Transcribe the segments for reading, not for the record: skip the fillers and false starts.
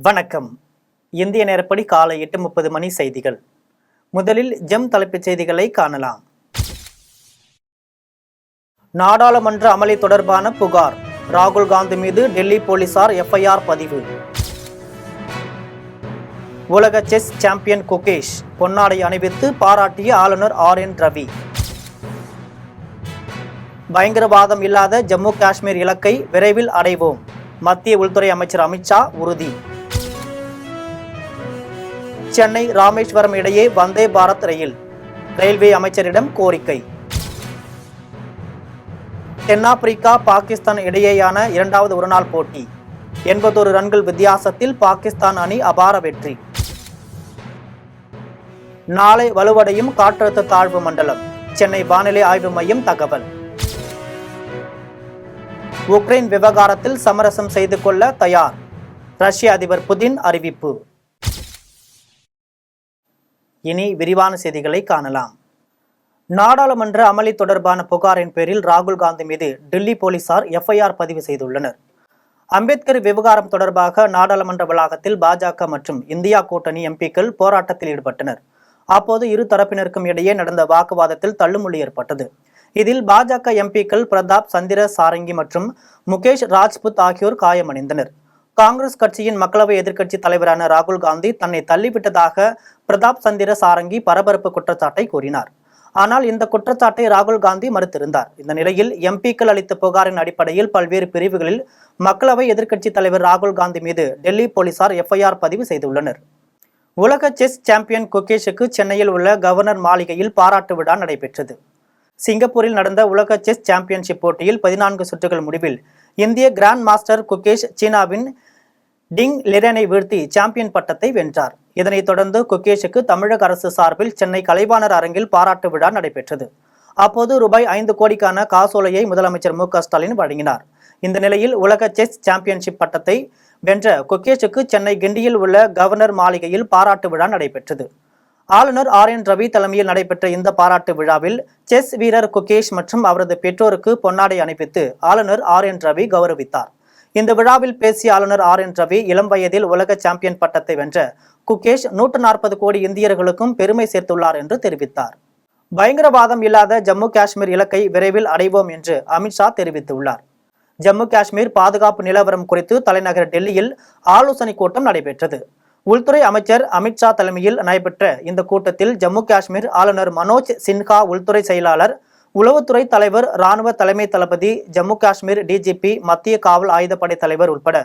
வணக்கம். இந்திய நேரப்படி காலை 8:30 மணி செய்திகள். முதலில் ஜெம் தலைப்புச் செய்திகளை காணலாம். நாடாளுமன்ற அமளி தொடர்பான புகார். ராகுல் காந்தி மீது டெல்லி போலீசார் எஃப்ஐஆர் பதிவு. உலக செஸ் சாம்பியன் குகேஷ் பொன்னாடை அணிவித்து பாராட்டிய ஆளுநர் RN ரவி. பயங்கரவாதம் இல்லாத ஜம்மு காஷ்மீர் இலக்கை விரைவில் அடைவோம். மத்திய உள்துறை அமைச்சர் அமித்ஷா உறுதி. சென்னை ராமேஸ்வரம் இடையே வந்தே பாரத் ரயில். ரயில்வே அமைச்சரிடம் கோரிக்கை. தென்னாப்பிரிக்கா பாகிஸ்தான் இடையேயான இரண்டாவது ஒருநாள் போட்டி. 81 ரன்கள் வித்தியாசத்தில் பாகிஸ்தான் அணி அபார வெற்றி. நாளை வலுவடையும் காற்றழுத்த தாழ்வு மண்டலம். சென்னை வானிலை ஆய்வு மையம் தகவல். உக்ரைன் விவகாரத்தில் சமரசம் செய்து கொள்ள தயார். ரஷ்ய அதிபர் புதின் அறிவிப்பு. இனி விரிவான செய்திகளை காணலாம். நாடாளுமன்ற அமளி தொடர்பான புகாரின் பேரில் ராகுல் காந்தி மீது டெல்லி போலீசார் எஃப்ஐஆர் பதிவு செய்துள்ளனர். அம்பேத்கர் விவகாரம் தொடர்பாக நாடாளுமன்ற வளாகத்தில் பாஜக மற்றும் இந்தியா கூட்டணி எம்பிக்கள் போராட்டத்தில் ஈடுபட்டனர். அப்போது இரு தரப்பினருக்கும் இடையே நடந்த வாக்குவாதத்தில் தள்ளுமுள்ளி ஏற்பட்டது. இதில் பாஜக எம்பிக்கள் பிரதாப் சந்திர சாரங்கி மற்றும் முகேஷ் ராஜ்புத் ஆகியோர் காயமடைந்தனர். காங்கிரஸ் கட்சியின் மக்களவை எதிர்க்கட்சி தலைவரான ராகுல் காந்தி தன்னை தள்ளிவிட்டதாக பிரதாப் சந்திர சாரங்கி பரபரப்பு குற்றச்சாட்டை கூறினார். ஆனால் இந்த குற்றச்சாட்டை ராகுல் காந்தி மறுத்திருந்தார். இந்த நிலையில் எம்பிக்கள் அளித்த புகாரின் அடிப்படையில் பல்வேறு பிரிவுகளில் மக்களவை எதிர்க்கட்சி தலைவர் ராகுல் காந்தி மீது டெல்லி போலீசார் எஃப்ஐஆர் பதிவு செய்துள்ளனர். உலக செஸ் சாம்பியன் குகேஷுக்கு சென்னையில் உள்ள கவர்னர் மாளிகையில் பாராட்டு விழா நடைபெற்றது. சிங்கப்பூரில் நடந்த உலக செஸ் சாம்பியன்ஷிப் போட்டியில் 14 சுற்றுகள் முடிவில் இந்திய கிராண்ட் மாஸ்டர் குகேஷ் சீனாவின் டிங் லிரனை வீழ்த்தி சாம்பியன் பட்டத்தை வென்றார். இதனைத் தொடர்ந்து குகேஷுக்கு தமிழக அரசு சார்பில் சென்னை கலைவாணர் அரங்கில் பாராட்டு விழா நடைபெற்றது. அப்போது ரூபாய் 5 கோடிக்கான காசோலையை முதலமைச்சர் MK ஸ்டாலின் வழங்கினார். இந்த நிலையில் உலக செஸ் சாம்பியன்ஷிப் பட்டத்தை வென்ற குகேஷுக்கு சென்னை கிண்டியில் உள்ள கவர்னர் மாளிகையில் பாராட்டு விழா நடைபெற்றது. ஆளுநர் RN ரவி தலைமையில் நடைபெற்ற இந்த பாராட்டு விழாவில் செஸ் வீரர் குகேஷ் மற்றும் அவரது பெற்றோருக்கு பொன்னாடை அணிவித்து ஆளுநர் RN ரவி கௌரவித்தார். இந்த விழாவில் பேசிய ஆளுநர் RN ரவி இளம் வயதில் உலக சாம்பியன் பட்டத்தை வென்ற குகேஷ் 140 கோடி இந்தியர்களுக்கும் பெருமை சேர்த்துள்ளார் என்று தெரிவித்தார். பயங்கரவாதம் இல்லாத ஜம்மு காஷ்மீர் இலக்கை விரைவில் அடைவோம் என்று அமித்ஷா தெரிவித்துள்ளார். ஜம்மு காஷ்மீர் பாதுகாப்பு நிலவரம் குறித்து தலைநகர் டெல்லியில் ஆலோசனை கூட்டம் நடைபெற்றது. உள்துறை அமைச்சர் அமித்ஷா தலைமையில் நடைபெற்ற இந்த கூட்டத்தில் ஜம்மு காஷ்மீர் ஆளுநர் மனோஜ் சின்ஹா, உள்துறை செயலாளர், உளவுத்துறை தலைவர், இராணுவ தலைமை தளபதி, ஜம்மு காஷ்மீர் DGP, மத்திய காவல் ஆயுதப்படை தலைவர் உட்பட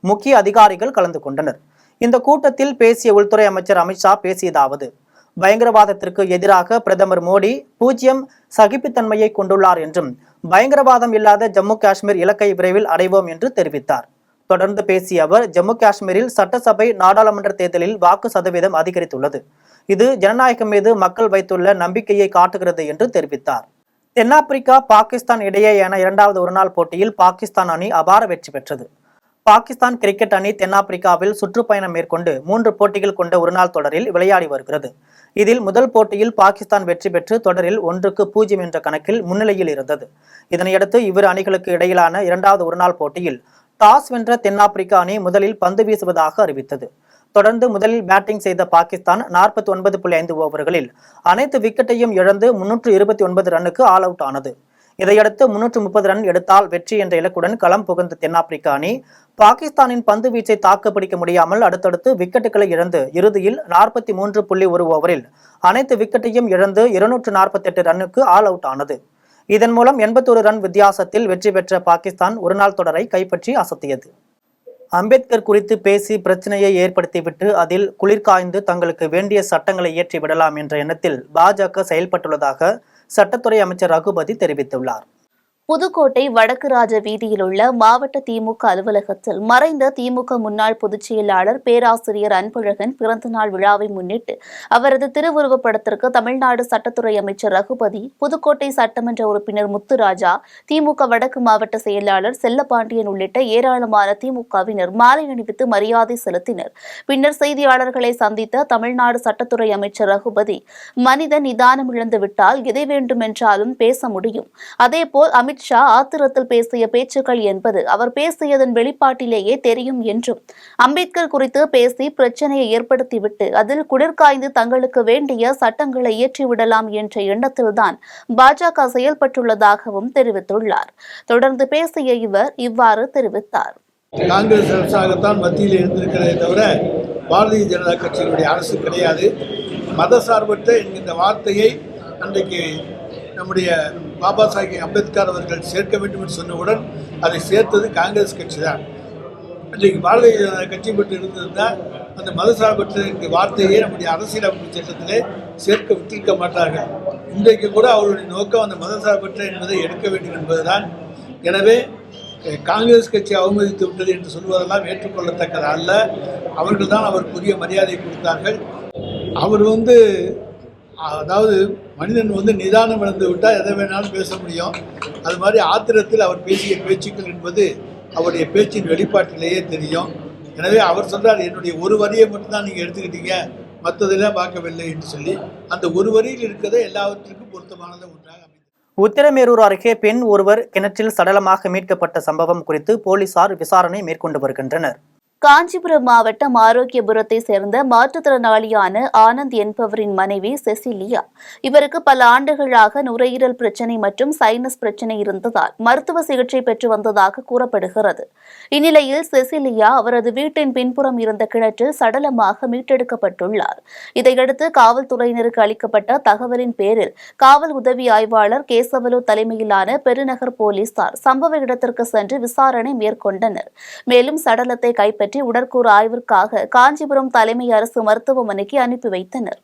முக்கிய அதிகாரிகள் கலந்து கொண்டனர். இந்த கூட்டத்தில் பேசிய உள்துறை அமைச்சர் அமித்ஷா பேசியதாவது: பயங்கரவாதத்திற்கு எதிராக பிரதமர் மோடி 0 சகிப்புத்தன்மையை கொண்டுள்ளார் என்றும் பயங்கரவாதம் இல்லாத ஜம்மு காஷ்மீர் இலக்கை விரைவில் அடைவோம் என்று தெரிவித்தார். தொடர்ந்து பேசிய அவர், ஜம்மு காஷ்மீரில் சட்டசபை, நாடாளுமன்ற தேர்தலில் வாக்கு சதவீதம் அதிகரித்துள்ளது. இது ஜனநாயகம் மீது மக்கள் வைத்துள்ள நம்பிக்கையை காட்டுகிறது என்று தெரிவித்தார். தென்னாப்பிரிக்கா பாகிஸ்தான் இடையேயான இரண்டாவது ஒருநாள் போட்டியில் பாகிஸ்தான் அணி அபார வெற்றி பெற்றது. பாகிஸ்தான் கிரிக்கெட் அணி தென்னாப்பிரிக்காவில் சுற்றுப்பயணம் மேற்கொண்டு 3 போட்டிகள் கொண்ட ஒருநாள் தொடரில் விளையாடி வருகிறது. இதில் முதல் போட்டியில் பாகிஸ்தான் வெற்றி பெற்று தொடரில் 1-0 என்ற கணக்கில் முன்னிலையில் இருந்தது. இதனையடுத்து இவ்விரு அணிகளுக்கு இடையிலான இரண்டாவது ஒருநாள் போட்டியில் டாஸ் வென்ற தென்னாப்பிரிக்கா அணி முதலில் பந்து வீசுவதாக அறிவித்தது. தொடர்ந்து முதலில் பேட்டிங் செய்த பாகிஸ்தான் 49.5 ஓவர்களில் அனைத்து விக்கெட்டையும் இழந்து 329 ரன்னுக்கு ஆல் அவுட் ஆனது. இதையடுத்து 330 ரன் எடுத்தால் வெற்றி என்ற இலக்குடன் களம் புகுந்த தென்னாப்பிரிக்கா அணி பாகிஸ்தானின் பந்து வீச்சை தாக்குப்பிடிக்க முடியாமல் அடுத்தடுத்து விக்கெட்டுகளை இழந்து இறுதியில் 43.1 ஓவரில் அனைத்து விக்கெட்டையும் இழந்து 248 ரன்னுக்கு ஆல் அவுட் ஆனது. இதன் மூலம் 81 ரன் வித்தியாசத்தில் வெற்றி பெற்ற பாகிஸ்தான் ஒருநாள் தொடரை கைப்பற்றி அசத்தியது. அம்பேத்கர் குறித்து பேசி பிரச்சனையை ஏற்படுத்திவிட்டு அதில் குளிர்காய்ந்து தங்களுக்கு வேண்டிய சட்டங்களை இயற்றி விடலாம் என்ற எண்ணத்தில் பாஜக செயல்பட்டுள்ளதாக சட்டத்துறை அமைச்சர் ரகுபதி தெரிவித்துள்ளார். புதுக்கோட்டை வடக்கு ராஜ வீதியில் உள்ள மாவட்ட திமுக அலுவலகத்தில் மறைந்த திமுக முன்னாள் பொதுச் செயலாளர் பேராசிரியர் அன்பழகன் பிறந்தநாள் விழாவை முன்னிட்டு அவரது திருவுருவப் படத்திற்கு தமிழ்நாடு சட்டத்துறை அமைச்சர் ரகுபதி, புதுக்கோட்டை சட்டமன்ற உறுப்பினர் முத்துராஜா, திமுக வடக்கு மாவட்ட செயலாளர் செல்லப்பாண்டியன் உள்ளிட்ட ஏராளமான திமுகவினர் மாலை அணிவித்து மரியாதை செலுத்தினர். பின்னர் செய்தியாளர்களை சந்தித்த தமிழ்நாடு சட்டத்துறை அமைச்சர் ரகுபதி, மனிதன் நிதானம் இழந்து விட்டால் எதை வேண்டுமென்றாலும் பேச முடியும். அதேபோல் அமித்ஷா ஆத்திரத்தில் பேசிய பேச்சுக்கள் என்பது அவர் பேசியதன் வெளிப்பாட்டிலேயே தெரியும் என்றும், அம்பேத்கர் குறித்து பேசி பிரச்சனையை ஏற்படுத்திவிட்டு அதில் குளிர்காய்ந்து தங்களுக்கு வேண்டிய சட்டங்களை இயற்றிவிடலாம் என்ற எண்ணத்தில்தான் பாஜக செயல்பட்டுள்ளதாகவும் தெரிவித்துள்ளார். தொடர்ந்து பேசிய இவர் இவ்வாறு தெரிவித்தார். காங்கிரஸ் அரசாகத்தான் மத்தியில் இருந்திருக்கிறதே தவிர பாரதிய ஜனதா கட்சியினுடைய அரசு கிடையாது. மதசார்பற்ற என்கின்ற வார்த்தையை அன்றைக்கு நம்முடைய பாபா சாஹேப் அம்பேத்கர் அவர்கள் சேர்க்க வேண்டும் என்று சொன்னவுடன் அதை சேர்த்தது காங்கிரஸ் கட்சி தான். இன்றைக்கு பாரதிய ஜனதா கட்சி பெற்று இருந்திருந்தால் அந்த மதசார்பற்ற என்கிற வார்த்தையை நம்முடைய அரசியலமைப்பு சட்டத்திலே சேர்க்க விட்டிருக்க மாட்டார்கள். இன்றைக்கு கூட அவருடைய நோக்கம் அந்த மதசார்பற்ற என்பதை எடுக்க வேண்டும் என்பதுதான். எனவே காங்கிரஸ் கட்சி அவமதித்து விட்டது என்று சொல்வதெல்லாம் ஏற்றுக்கொள்ளத்தக்கது அல்ல. அவர்கள் தான் அவருக்குரிய மரியாதை கொடுத்தார்கள். அவர் அதாவது மனிதன் நிதானம் இழந்து விட்டால் எதை வேணாலும் பேச முடியும். அது மாதிரி ஆத்திரத்தில் அவர் பேசிய பேச்சுக்கள் என்பது அவருடைய பேச்சின் வெளிப்பாட்டிலேயே தெரியும். எனவே அவர் சொல்றார், என்னுடைய ஒரு வரியை மட்டும்தான் நீங்கள் எடுத்துக்கிட்டீங்க, மற்றதெல்லாம் பார்க்கவில்லை என்று சொல்லி அந்த ஒரு வரியில் இருக்கிறத எல்லாவற்றிற்கும் பொருத்தமானது ஒன்றாக அமைந்தது. உத்திரமேரூர் அருகே பெண் ஒருவர் கிணற்றில் சடலமாக மீட்கப்பட்ட சம்பவம் குறித்து போலீசார் விசாரணை மேற்கொண்டு வருகின்றனர். காஞ்சிபுரம் மாவட்டம் ஆரோக்கியபுரத்தை சேர்ந்த மாற்றுத்திறனாளியான ஆனந்த் என்பவரின் மனைவி செசிலியா. இவருக்கு பல ஆண்டுகளாக நுரையீரல் பிரச்சினை மற்றும் சைனஸ் பிரச்சினை இருந்ததால் மருத்துவ சிகிச்சை பெற்று வந்ததாக கூறப்படுகிறது. இந்நிலையில் செசிலியா அவரது வீட்டின் பின்புறம் இருந்த கிணற்றில் சடலமாக மீட்டெடுக்கப்பட்டுள்ளார். இதையடுத்து காவல்துறையினருக்கு அளிக்கப்பட்ட தகவலின் பேரில் காவல் உதவி ஆய்வாளர் கேசவலு தலைமையிலான பெருநகர் போலீசார் சம்பவ இடத்திற்கு சென்று விசாரணை மேற்கொண்டனர். மேலும் சடலத்தை கைப்பற்றி உடற்கூறு ஆய்விற்காக காஞ்சிபுரம் தலைமை அரசு மருத்துவமனைக்கு அனுப்பி வைத்தனர்.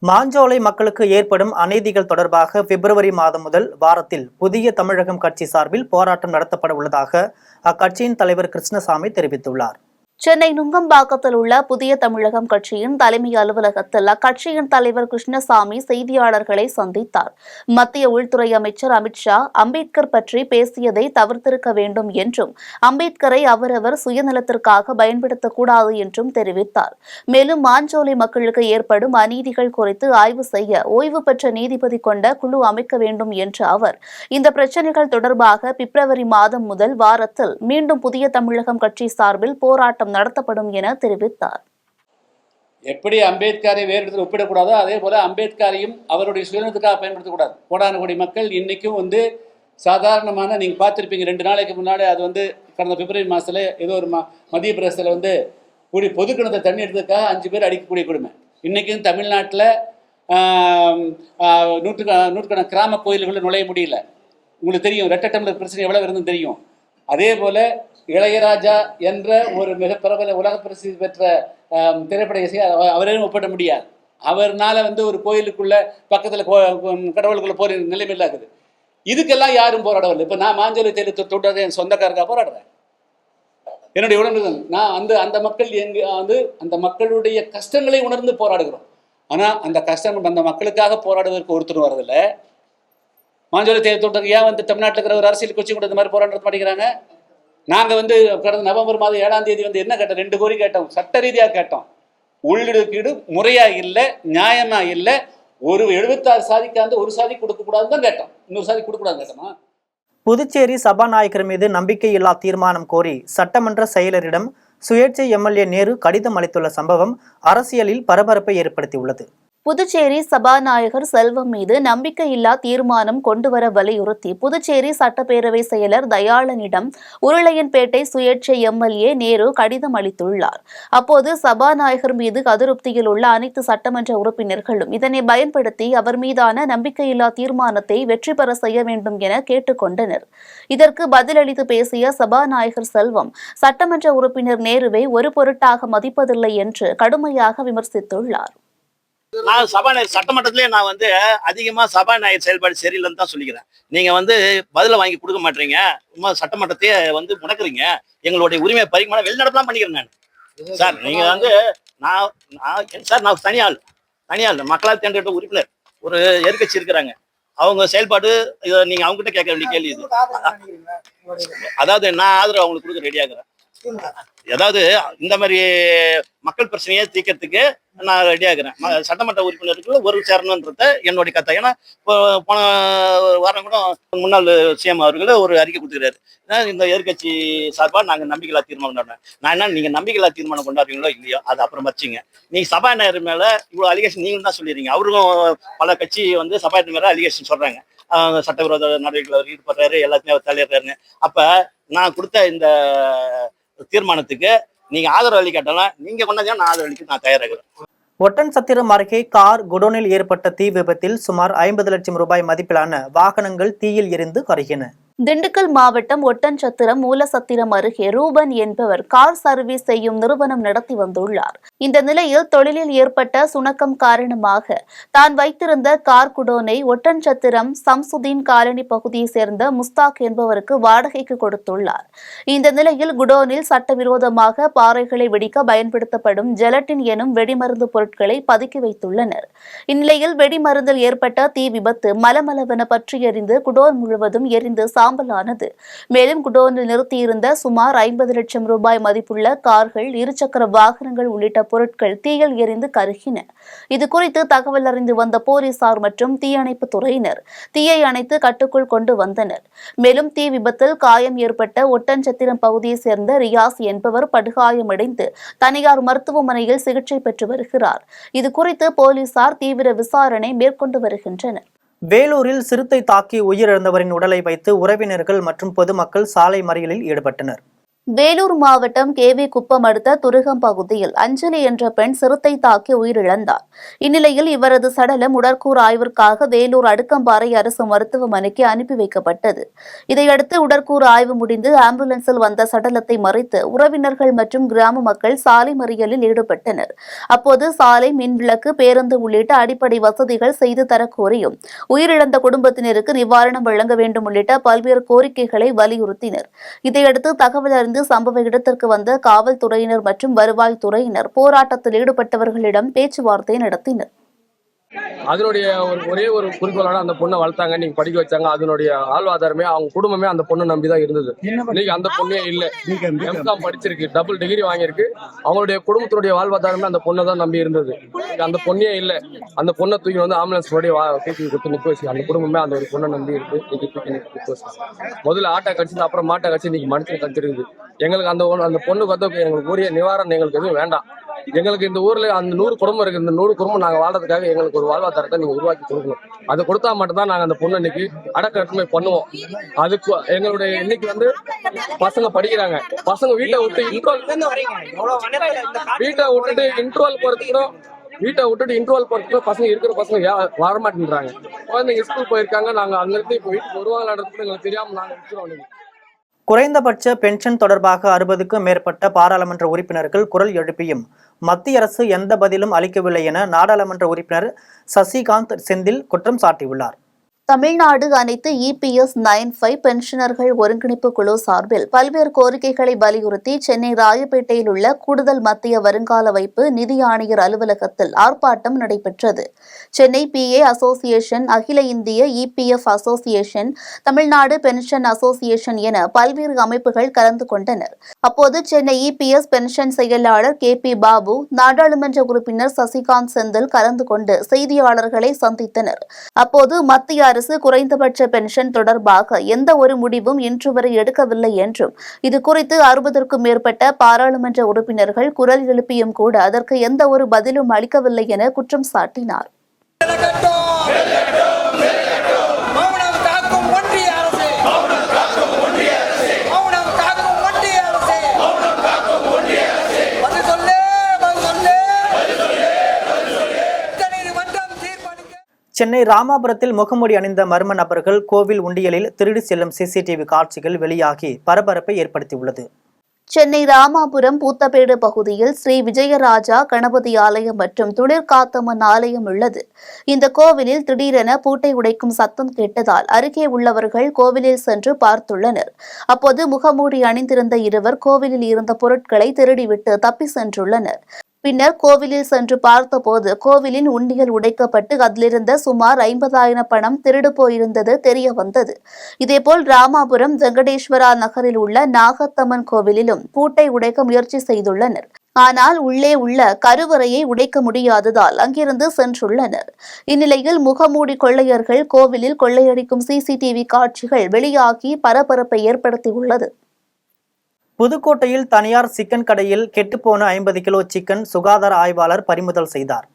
மாஞ்சோலை மக்களுக்கு ஏற்படும் அநீதிகள் தொடர்பாக பிப்ரவரி மாதம் முதல் வாரத்தில் புதிய தமிழகம் கட்சி சார்பில் போராட்டம் நடத்தப்பட உள்ளதாக அக்கட்சியின் தலைவர் கிருஷ்ணசாமி தெரிவித்துள்ளார். சென்னை நுங்கம்பாக்கத்தில் உள்ள புதிய தமிழகம் கட்சியின் தலைமை அலுவலகத்தில் அக்கட்சியின் தலைவர் கிருஷ்ணசாமி செய்தியாளர்களை சந்தித்தார். மத்திய உள்துறை அமைச்சர் அமித்ஷா அம்பேத்கர் பற்றி பேசியதை தவிர்த்திருக்க வேண்டும் என்றும், அம்பேத்கரை அவரவர் சுயநலத்திற்காக பயன்படுத்தக்கூடாது என்றும் தெரிவித்தார். மேலும் மாஞ்சோலை மக்களுக்கு ஏற்படும் அநீதிகள் குறித்து ஆய்வு செய்ய ஓய்வு பெற்ற நீதிபதி கொண்ட குழு அமைக்க வேண்டும் என்ற அவர், இந்த பிரச்சினைகள் தொடர்பாக பிப்ரவரி மாதம் முதல் வாரத்தில் மீண்டும் புதிய தமிழகம் கட்சி சார்பில் போராட்டம் நடத்தப்படும் என தெரிவித்தார். எப்படி அம்பேத்கரை வேறு இடத்தில் ஒப்பிடக்கூடாதோ அதே போல அம்பேத்கரையும் அவருடைய சுயநலத்துக்காக பயன்படுத்தக்கூடாது. கோடான கோடி மக்கள் இன்னைக்கும் சாதாரணமான, நீங்க பார்த்துருப்பீங்க 2 நாளைக்கு முன்னாடி அது கடந்த பிப்ரவரி மாதத்துல ஏதோ ஒரு மத்திய பிரதேசத்தில் பொது கிணத்தை தண்ணி எடுத்ததுக்காக 5 பேர் அடிக்கக்கூடிய கொடுமை. இன்னைக்கும் தமிழ்நாட்டில் நூற்றுக்கணக்கான கிராம கோயில்களில் நுழைய முடியல. உங்களுக்கு தெரியும் ரெட்டை டம்ளர் பிரச்சனை எவ்வளவு இருந்துன்னு தெரியும். அதே போல இளையராஜா என்ற ஒரு மிக பிரபல உலக பிரசித்தி பெற்ற திரைப்பட இசையை அவரையும் ஒப்பிட முடியாது. அவர்னால ஒரு கோயிலுக்குள்ள பக்கத்தில் கடவுளுக்குள்ள போற நிலைமையில இருக்குது. இதுக்கெல்லாம் யாரும் போராடவில்லை. இப்போ நான் மாஞ்சோலை தேடி தொட்டது என் சொந்தக்காரருக்காக போராடுறேன். என்னுடைய உடம்பு நான் அந்த மக்கள் அந்த மக்களுடைய கஷ்டங்களை உணர்ந்து போராடுகிறோம். ஆனால் அந்த கஷ்டம் அந்த மக்களுக்காக போராடுவதற்கு ஒருத்தர் வரதில்லை. மாஞ்சோலை தேடி தொட்டது ஏன் தமிழ்நாட்டில் இருக்கிற ஒரு அரசியல் கட்சி கூட இந்த மாதிரி போராட மாட்டேங்கிறாங்க? நாங்கள் கடந்த நவம்பர் மாதம் 7ஆம் தேதி என்ன கேட்டோம்? 2 கோரி கேட்டோம். சட்ட ரீதியாக கேட்டோம். உள்ளிடுக்கீடு முறையா இல்லை, நியாயமா இல்லை. ஒரு 76 சாதிக்காந்து ஒரு சாதி கொடுக்கக்கூடாதுன்னு தான் கேட்டோம். இன்னொரு சாதி கொடுக்கக்கூடாதுன்னு கேட்டோமா? புதுச்சேரி சபாநாயகர் மீது நம்பிக்கையில்லா தீர்மானம் கோரி சட்டமன்ற செயலரிடம் சுயேட்சை எம்எல்ஏ நேரு கடிதம் அளித்துள்ள சம்பவம் அரசியலில் பரபரப்பை ஏற்படுத்தியுள்ளது. புதுச்சேரி சபாநாயகர் செல்வம் மீது நம்பிக்கையில்லா தீர்மானம் கொண்டுவர வலியுறுத்தி புதுச்சேரி சட்டப்பேரவை செயலர் தயாளனிடம் உருளையன்பேட்டை சுயேட்சை எம்எல்ஏ நேரு கடிதம் அளித்துள்ளார். அப்போது சபாநாயகர் மீது அதிருப்தியில் உள்ள அனைத்து சட்டமன்ற உறுப்பினர்களும் இதனை பயன்படுத்தி அவர் மீதான நம்பிக்கையில்லா தீர்மானத்தை வெற்றி பெற செய்ய வேண்டும் என கேட்டுக்கொண்டனர். இதற்கு பதிலளித்து பேசிய சபாநாயகர் செல்வம், சட்டமன்ற உறுப்பினர் நேருவை ஒரு பொருட்டாக மதிப்பதில்லை என்று கடுமையாக விமர்சித்துள்ளார். நான் சட்டமன்றத்திலே நான் அதிகமா சபாநாயகர் செயல்பாடு சரியில்லைன்னு தான் சொல்லிக்கிறேன். நீங்க பதில வாங்கி கொடுக்க மாட்டீங்க, சும்மா சட்டமன்றத்தையே முடக்குறீங்க. எங்களுடைய உரிமையை பறிக்க வெளிநடப்பெல்லாம் பண்ணிக்கிறேன் நான். சார் நீங்க நான் தனியாள் மக்களால் தேர்ந்தெடுத்த உறுப்பினர் ஒரு எதிர்க்கட்சி இருக்கிறாங்க. அவங்க செயல்பாடு நீங்க அவங்க கிட்ட கேட்க வேண்டிய கேள்வி இது. அதாவது நான் ஆதரவு அவங்களுக்கு கொடுக்க ரெடியாகிறேன். அதாவது இந்த மாதிரி மக்கள் பிரச்சனையை தீர்க்கறதுக்கு நான் ரெடியா இருக்கிறேன். சட்டமன்ற உறுப்பினருக்கு ஒரு சேரணுன்றத என்னுடைய கதை. ஏன்னா போன வாரம் கூட முன்னாள் சிஎம் அவர்கள் ஒரு அறிக்கை கொடுத்துக்கிறாரு. இந்த எதிர்கட்சி சார்பாக நாங்கள் நம்பிக்கையில்லா தீர்மானம் கொண்டாடுறோம். நான் என்ன நீங்க நம்பிக்கையில்லா தீர்மானம் கொண்டாடுறீங்களோ இல்லையோ அது அப்புறம் வச்சுங்க. நீங்க சபாநாயகர் மேல இவ்வளவு அலிகேஷன் நீங்களும் தான் சொல்லிடுறீங்க. அவருக்கும் பல கட்சி வந்து சபாநாயகர் மேல அலிகேஷன் சொல்றாங்க. சட்டவிரோத நடவடிக்கைகள் அவர் ஈடுபடுறாரு, எல்லாத்தையும் அவர் தலையிடுறாருன்னு. அப்ப நான் கொடுத்த இந்த தீர்மானத்துக்கு நீங்க ஆதரவு அளிக்காட்டலாம், நீங்க கொண்டாந்தீங்கன்னா நான் ஆதரவு அளிக்க நான் தயாராகிறேன். ஒட்டன்சத்திரம் அருகே கார் குடோனில் ஏற்பட்ட தீ விபத்தில் சுமார் 50 லட்சம் ரூபாய் மதிப்பிலான வாகனங்கள் தீயில் எரிந்து கருகின. திண்டுக்கல் மாவட்டம் ஒட்டன்சத்திரம் மூலசத்திரம் அருகே ரூபன் என்பவர் கார் சர்வீஸ் செய்யும் நிறுவனம் நடத்தி வந்துள்ளார். இந்த நிலையில் தொழிலில் ஏற்பட்ட சுணக்கம் காரணமாக தான் வைத்திருந்த கார் குடோனை ஒட்டன்சத்திரம் சம்சுதீன் காலனி பகுதியை சேர்ந்த முஸ்தாக் என்பவருக்கு வாடகைக்கு கொடுத்துள்ளார். இந்த நிலையில் குடோனில் சட்டவிரோதமாக பாறைகளை வெடிக்க பயன்படுத்தப்படும் ஜெலட்டின் எனும் வெடிமருந்து பொருட்களை பதுக்கி வைத்துள்ளனர். இந்நிலையில் வெடிமருந்தில் ஏற்பட்ட தீ விபத்து மலமளவென பற்றி எரிந்து குடோன் முழுவதும் எரிந்து சாம்பலானது. மேலும் குடோனில் நிறுத்தியிருந்த சுமார் 50 லட்சம் ரூபாய் மதிப்புள்ள கார்கள், இருசக்கர வாகனங்கள் உள்ளிட்ட பொருட்கள் தீயில் எரிந்து கருகின. இதுகுறித்து தகவல் அறிந்து வந்த போலீசார் மற்றும் தீயணைப்பு துறையினர் தீயை அணைத்து கட்டுக்குள் கொண்டு வந்தனர். மேலும் தீ விபத்தில் காயம் ஏற்பட்ட ஒட்டன்சத்திரம் பகுதியை சேர்ந்த ரியாஸ் என்பவர் படுகாயமடைந்து தனியார் மருத்துவமனையில் சிகிச்சை பெற்று வருகிறார். இதுகுறித்து போலீசார் தீவிர விசாரணை மேற்கொண்டு வருகின்றனர். வேலூரில் சிறுத்தை தாக்கி உயிரிழந்தவரின் உடலை வைத்து உறவினர்கள் மற்றும் பொதுமக்கள் சாலை மறியலில் ஈடுபட்டனர். வேலூர் மாவட்டம் கேவி குப்பம் அடுத்த துருகம் பகுதியில் அஞ்சலி என்ற பெண் சிறுத்தை தாக்கி உயிரிழந்தார். இந்நிலையில் இவரது சடலம் உடற்கூறு ஆய்விற்காக வேலூர் அடுக்கம்பாறை அரசு மருத்துவமனைக்கு அனுப்பி வைக்கப்பட்டது. இதையடுத்து உடற்கூறு ஆய்வு முடிந்து ஆம்புலன்ஸில் வந்த சடலத்தை மறைத்து உறவினர்கள் மற்றும் கிராம மக்கள் சாலை மறியலில் ஈடுபட்டனர். அப்போது சாலை, மின்விளக்கு, பேருந்து உள்ளிட்ட அடிப்படை வசதிகள் செய்து தரக்கோரியும் உயிரிழந்த குடும்பத்தினருக்கு நிவாரணம் வழங்க வேண்டும் உள்ளிட்ட பல்வேறு கோரிக்கைகளை வலியுறுத்தினர். இதையடுத்து தகவல் அறிந்து சம்பவ இடத்திற்கு வந்த காவல்துறையினர் மற்றும் வருவாய்த்துறையினர் போராட்டத்தில் ஈடுபட்டவர்களிடம் பேச்சுவார்த்தை நடத்தினர். அதனுடைய ஒரே ஒரு குறிக்கோளோட அந்த பொண்ணை வளர்த்தாங்க, நீங்க படிக்க வச்சாங்க. அதனுடைய வாழ்வாதாரமே அவங்க குடும்பமே அந்த பொண்ணை நம்பிதான் இருந்தது. இன்னைக்கு அந்த பொண்ணே இல்ல, எம்காம் படிச்சிருக்கு, டபுள் டிகிரி வாங்கியிருக்கு. அவங்களுடைய குடும்பத்தினுடைய வாழ்வாதாரமே அந்த பொண்ணை தான் நம்பி இருந்தது. அந்த பொண்ணே இல்ல, அந்த பொண்ணை தூக்கி வந்து ஆம்புலன்ஸ் தூக்கி கொடுத்து நிக்க வச்சு அந்த குடும்பமே அந்த ஒரு பொண்ணை நம்பி இருக்கு. தூக்கி நிக்க வச்சு முதல்ல ஆட்டை கட்சி, அப்புறம் மாட்டை கட்சி, இன்னைக்கு மனுஷன் கட்சிருக்குது. எங்களுக்கு அந்த பொண்ணுக்கு வந்து எங்களுக்கு உரிய நிவாரணம் எங்களுக்கு எதுவும் வேண்டாம். எங்களுக்கு இந்த ஊர்ல அந்த 100 குடும்பம் இருக்கு. இந்த 100 குடும்பம் நாங்க வாழ்றதுக்காக எங்களுக்கு ஒரு வாழ்வாதாரத்தை நீங்க உருவாக்கி கொடுக்கணும். அதை கொடுத்தா மட்டும்தான் நாங்க அந்த பொண்ணு இன்னைக்கு அடக்கட்டுமை பண்ணுவோம். அதுக்கு எங்களுடைய இன்னைக்கு வந்து பசங்க படிக்கிறாங்க. பசங்க வீட்டை விட்டுட்டு இன்ட்ரோல் போறதுக்கு பசங்க இருக்கிற பசங்க வரமாட்டேன்றாங்க. குழந்தைங்க ஸ்கூல் போயிருக்காங்க. நாங்க அங்க இருந்து இப்போ வீட்டுக்கு வருவாங்களான்றதுக்கு எங்களுக்கு தெரியாம நாங்க இருக்கிறோம். குறைந்தபட்ச பென்ஷன் தொடர்பாக 60க்கும் மேற்பட்ட பாராளுமன்ற உறுப்பினர்கள் குரல் எழுப்பியும் மத்திய அரசு எந்த பதிலும் அளிக்கவில்லை என நாடாளுமன்ற உறுப்பினர் சசிகாந்த் செந்தில் குற்றம் சாட்டியுள்ளார். தமிழ்நாடு அனைத்து EPS 95 பென்ஷனர்கள் ஒருங்கிணைப்பு குழு சார்பில் பல்வேறு கோரிக்கைகளை வலியுறுத்தி சென்னை ராயப்பேட்டையில் உள்ள கூடுதல் மத்திய வருங்கால வைப்பு நிதி ஆணையர் அலுவலகத்தில் ஆர்ப்பாட்டம் நடைபெற்றது. சென்னை PA அசோசியேஷன், அகில இந்திய EPF association, Tamil Nadu pension association என பல்வேறு அமைப்புகள் கலந்து கொண்டனர். அப்போது சென்னை EPS பென்ஷன் செயலாளர் KP பாபு, நாடாளுமன்ற உறுப்பினர் சசிகாந்த் செந்தில் கலந்து கொண்டு செய்தியாளர்களை சந்தித்தனர். அப்போது மத்திய அரசு குறைந்தபட்ச பென்ஷன் தொடர்பாக எந்த ஒரு முடிவும் இன்று வரை எடுக்கவில்லை என்றும், இதுகுறித்து 60க்கும் மேற்பட்ட பாராளுமன்ற உறுப்பினர்கள் குரல் எழுப்பியும் கூட அதற்கு எந்த ஒரு பதிலும் அளிக்கவில்லை என குற்றம் சாட்டினார். சென்னை ராமாபுரத்தில் முகமூடி அணிந்த மர்ம நபர்கள் கோவில் உண்டியலில் திருடி செல்லும் CCTV காட்சிகள் வெளியாகி பரபரப்பை ஏற்படுத்தியுள்ளது. சென்னை ராமாபுரம் பூத்தப்பேடு பகுதியில் ஸ்ரீ விஜயராஜா கணபதி ஆலயம் மற்றும் துளிர்காத்தம்மன் ஆலயம் உள்ளது. இந்த கோவிலில் திடீரென பூட்டை உடைக்கும் சத்தம் கேட்டதால் அருகே உள்ளவர்கள் கோவிலில் சென்று பார்த்துள்ளனர். அப்போது முகமூடி அணிந்திருந்த இருவர் கோவிலில் இருந்த பொருட்களை திருடிவிட்டு தப்பி சென்றுள்ளனர். பின்னர் கோவிலில் சென்று பார்த்தபோது கோவிலின் உண்டியல் உடைக்கப்பட்டு அதிலிருந்த சுமார் 50,000 பணம் திருடு போயிருந்தது தெரிய வந்தது. இதேபோல் ராமாபுரம் வெங்கடேஸ்வரா நகரில் உள்ள நாகத்தம்மன் கோவிலிலும் பூட்டை உடைக்க முயற்சி செய்துள்ளனர். ஆனால் உள்ளே உள்ள கருவறையை உடைக்க முடியாததால் அங்கிருந்து சென்றுள்ளனர். இந்நிலையில் முகமூடி கொள்ளையர்கள் கோவிலில் கொள்ளையடிக்கும் சிசிடிவி காட்சிகள் வெளியாகி பரபரப்பை ஏற்படுத்தியுள்ளது. புதுக்கோட்டையில் தனியார் சிக்கன் கடையில் கெட்டுப்போன 50 கிலோ சிக்கன் சுகாதார ஆய்வாளர் பறிமுதல் செய்தார்.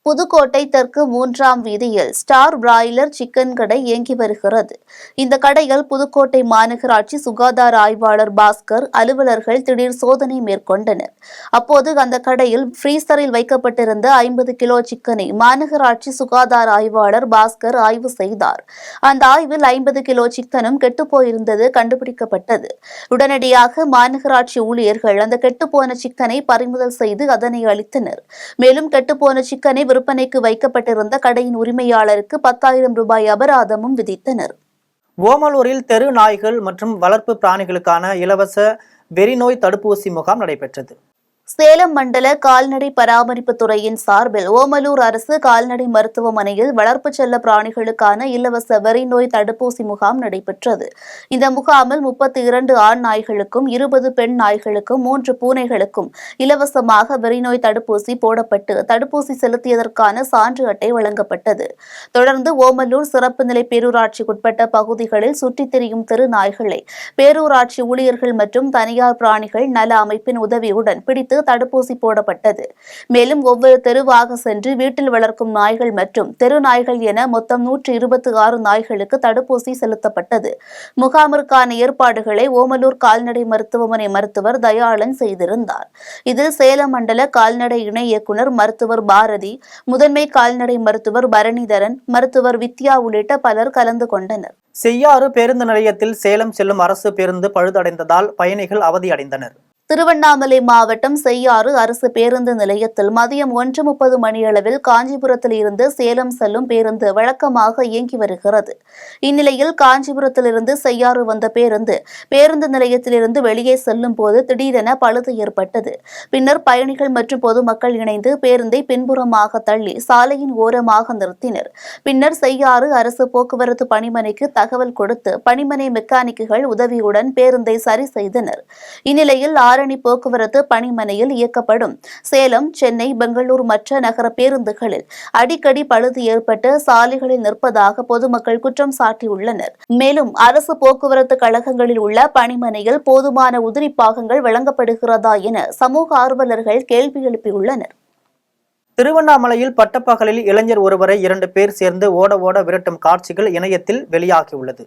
புதுக்கோட்டை தெற்கு 3ஆம் வீதியில் ஸ்டார் பிராய்லர் சிக்கன் கடை இயங்கி வருகிறது. இந்த கடையில் புதுக்கோட்டை மாநகராட்சி சுகாதார ஆய்வாளர் பாஸ்கர் அலுவலர்கள் திடீர் சோதனை மேற்கொண்டனர். அப்போது அந்த கடையில் ஃப்ரீசரில் வைக்கப்பட்டிருந்த 50 கிலோ சிக்கனை மாநகராட்சி சுகாதார ஆய்வாளர் பாஸ்கர் ஆய்வு செய்தார். அந்த ஆய்வில் 50 கிலோ சிக்கனும் கெட்டுப்போயிருந்தது கண்டுபிடிக்கப்பட்டது. உடனடியாக மாநகராட்சி ஊழியர்கள் அந்த கெட்டுப்போன சிக்கனை பறிமுதல் செய்து அதனை அளித்தனர். மேலும் கெட்டுப்போன சிக்கனை விற்பனைக்கு வைக்கப்பட்டிருந்த கடையின் உரிமையாளருக்கு 10,000 ரூபாய் அபராதமும் விதித்தனர். ஓமலூரில் தெரு நாய்கள் மற்றும் வளர்ப்பு பிராணிகளுக்கான இலவச வெறிநோய் தடுப்பூசி முகாம் நடைபெற்றது. சேலம் மண்டல கால்நடை பராமரிப்பு துறையின் சார்பில் ஓமலூர் அரசு கால்நடை மருத்துவமனையில் வளர்ப்பு செல்ல பிராணிகளுக்கான இலவச வெறிநோய் தடுப்பூசி முகாம் நடைபெற்றது. இந்த முகாமில் 32 ஆண் நாய்களுக்கும் 20 பெண் நாய்களுக்கும் 3 பூனைகளுக்கும் இலவசமாக வெறிநோய் தடுப்பூசி போடப்பட்டு தடுப்பூசி செலுத்தியதற்கான சான்று அட்டை வழங்கப்பட்டது. தொடர்ந்து ஓமலூர் சிறப்பு நிலை பேரூராட்சிக்குட்பட்ட பகுதிகளில் சுற்றித் திரியும் தெரு நாய்களை பேரூராட்சி ஊழியர்கள் மற்றும் தனியார் பிராணிகள் நல அமைப்பின் உதவியுடன் பிடித்து தடுப்பூசி போடப்பட்டது. மேலும் ஒவ்வொரு தெருவாக சென்று வீட்டில் வளர்க்கும் நாய்கள் மற்றும் தெரு நாய்கள் என மொத்தம் 126 நாய்களுக்கு தடுப்பூசி செலுத்தப்பட்டது. முகாமிற்கான ஏற்பாடுகளை ஓமலூர் கால்நடை மருத்துவமனை மருத்துவர் தயாளன் செய்திருந்தார். இதில் சேலம் மண்டல கால்நடை இணை இயக்குநர் மருத்துவர் பாரதி, முதன்மை கால்நடை மருத்துவர் பரணிதரன், மருத்துவர் வித்யா உள்ளிட்ட பலர் கலந்து கொண்டனர். செய்யாறு பேருந்து நிலையத்தில் சேலம் செல்லும் அரசு பேருந்து பழுதடைந்ததால் பயணிகள் அவதியடைந்தனர். திருவண்ணாமலை மாவட்டம் செய்யாறு அரசு பேருந்து நிலையத்தில் மதியம் 1:30 மணியளவில் காஞ்சிபுரத்தில் இருந்து சேலம் செல்லும் பேருந்து வழக்கமாக இயங்கி வருகிறது. இந்நிலையில் காஞ்சிபுரத்திலிருந்து செய்யாறு வந்த பேருந்து நிலையத்திலிருந்து வெளியே செல்லும் போது திடீரென பழுது ஏற்பட்டது. பின்னர் பயணிகள் மற்றும் பொதுமக்கள் இணைந்து பேருந்தை பின்புறமாக தள்ளி சாலையின் ஓரமாக நிறுத்தினர். பின்னர் செய்யாறு அரசு போக்குவரத்து பணிமனைக்கு தகவல் கொடுத்து பணிமனை மெக்கானிக்குகள் உதவியுடன் பேருந்தை சரி செய்தனர். இந்நிலையில் ஆரணி போக்குவரத்து பணிமனையில் இயக்கப்படும் சேலம், சென்னை, பெங்களூர் மற்ற நகர பேருந்துகளில் அடிக்கடி பழுது ஏற்பட்டு சாலைகளில் நிற்பதாக பொதுமக்கள் குற்றம் சாட்டியுள்ளனர். மேலும் அரசு போக்குவரத்து கழகங்களில் உள்ள பணிமனையில் போதுமான உதிரி பாகங்கள் வழங்கப்படுகிறதா என சமூக ஆர்வலர்கள் கேள்வி எழுப்பியுள்ளனர். திருவண்ணாமலையில் பட்டப்பகலில் இளைஞர் ஒருவரை 2 பேர் சேர்ந்து ஓட விரட்டும் காட்சிகள் இணையத்தில் வெளியாகியுள்ளது.